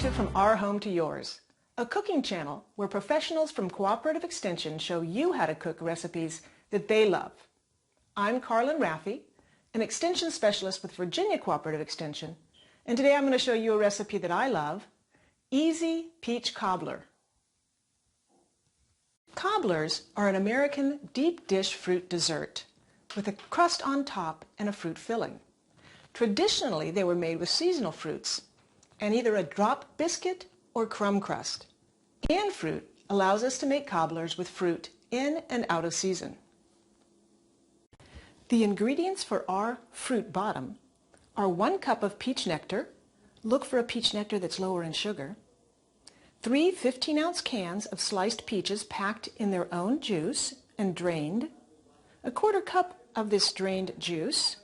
to From Our Home to Yours, a cooking channel where professionals from Cooperative Extension show you how to cook recipes that they love. I'm Carlin Rafie, an extension specialist with Virginia Cooperative Extension, and today I'm going to show you a recipe that I love, Easy Peach Cobbler. Cobblers are an American deep dish fruit dessert with a crust on top and a fruit filling. Traditionally, they were made with seasonal fruits and either a drop biscuit or crumb crust. Canned fruit allows us to make cobblers with fruit in and out of season. The ingredients for our fruit bottom are 1 cup of peach nectar. Look for a peach nectar that's lower in sugar. 3 15-ounce cans of sliced peaches packed in their own juice and drained. 1/4 cup of this drained juice.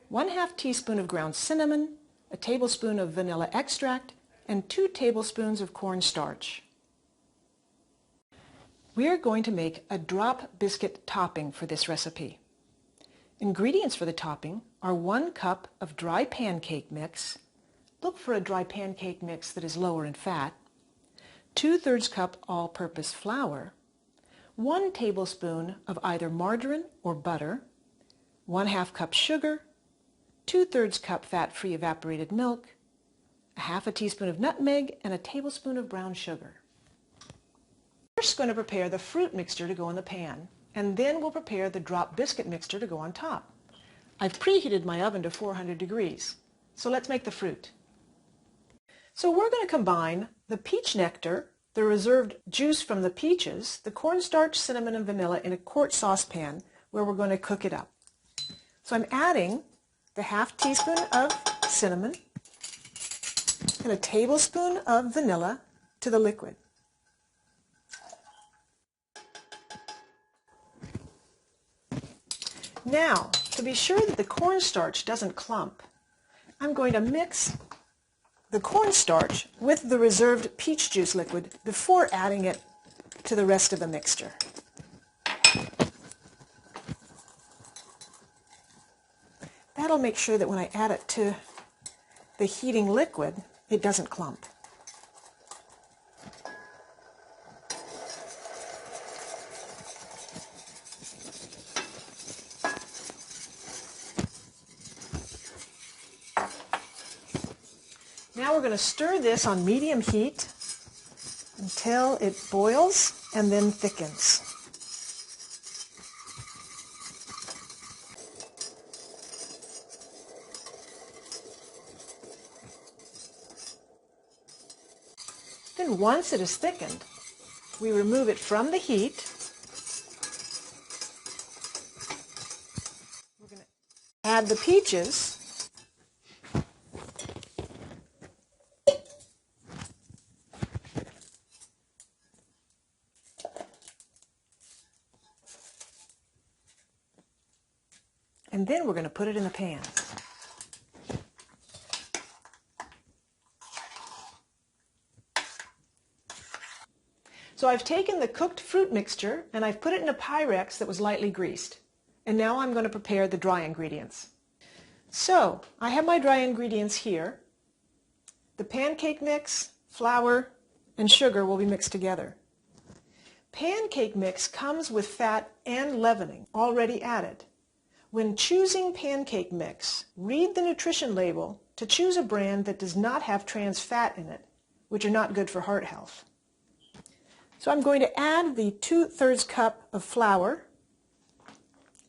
1/2 teaspoon of ground cinnamon, a tablespoon of vanilla extract, and 2 tablespoons of cornstarch. We are going to make a drop biscuit topping for this recipe. Ingredients for the topping are 1 cup of dry pancake mix. Look for a dry pancake mix that is lower in fat. 2/3 cup all-purpose flour. 1 tablespoon of either margarine or butter. 1/2 cup sugar. 2/3 cup fat-free evaporated milk, 1/2 teaspoon of nutmeg, and a tablespoon of brown sugar. We're first going to prepare the fruit mixture to go in the pan, and then we'll prepare the drop biscuit mixture to go on top. I've preheated my oven to 400 degrees, so let's make the fruit. So we're going to combine the peach nectar, the reserved juice from the peaches, the cornstarch, cinnamon, and vanilla in a quart saucepan where we're going to cook it up. So I'm adding the 1/2 teaspoon of cinnamon and a tablespoon of vanilla to the liquid. Now, to be sure that the cornstarch doesn't clump, I'm going to mix the cornstarch with the reserved peach juice liquid before adding it to the rest of the mixture. That'll make sure that when I add it to the heating liquid, it doesn't clump. Now we're going to stir this on medium heat until it boils and then thickens. Then once it is thickened, we remove it from the heat. We're going to add the peaches. And then we're going to put it in the pan. So I've taken the cooked fruit mixture and I've put it in a Pyrex that was lightly greased. And now I'm going to prepare the dry ingredients. So I have my dry ingredients here. The pancake mix, flour, and sugar will be mixed together. Pancake mix comes with fat and leavening already added. When choosing pancake mix, read the nutrition label to choose a brand that does not have trans fat in it, which are not good for heart health. So I'm going to add the 2/3 cup of flour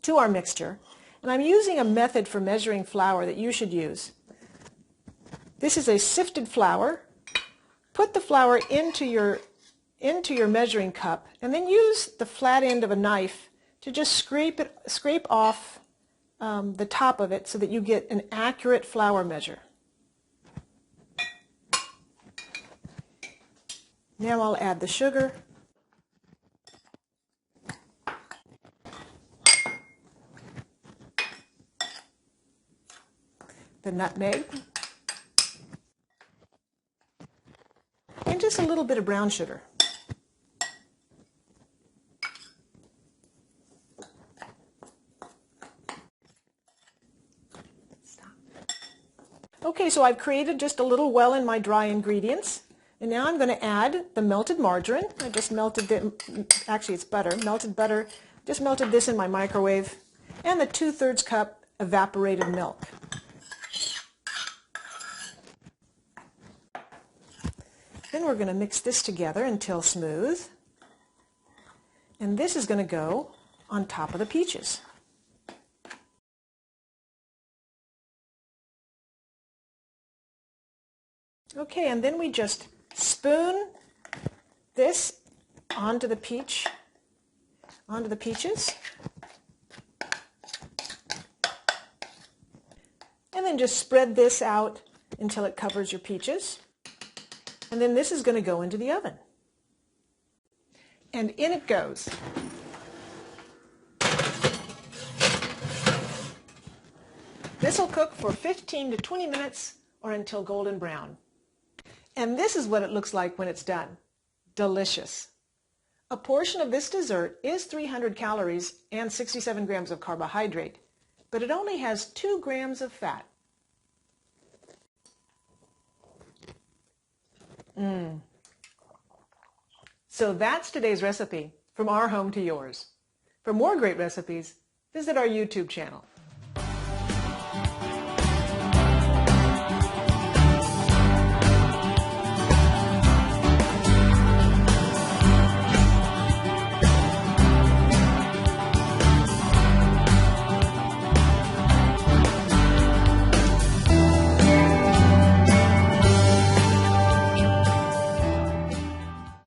to our mixture, and I'm using a method for measuring flour that you should use. This is a sifted flour. Put the flour into your measuring cup, and then use the flat end of a knife to just scrape off the top of it so that you get an accurate flour measure. Now I'll add the sugar, the nutmeg, and just a little bit of brown sugar. Okay, so I've created just a little well in my dry ingredients. And now I'm going to add the melted margarine. I just melted it, actually it's butter, melted butter. Just melted this in my microwave. And the 2/3 cup evaporated milk. Then we're going to mix this together until smooth. And this is going to go on top of the peaches. Okay, and then we just spoon this onto the peaches. And then just spread this out until it covers your peaches. And then this is going to go into the oven. And in it goes. This will cook for 15 to 20 minutes or until golden brown. And this is what it looks like when it's done. Delicious. A portion of this dessert is 300 calories and 67 grams of carbohydrate, but it only has 2 grams of fat. So that's today's recipe, from our home to yours. For more great recipes, visit our YouTube channel.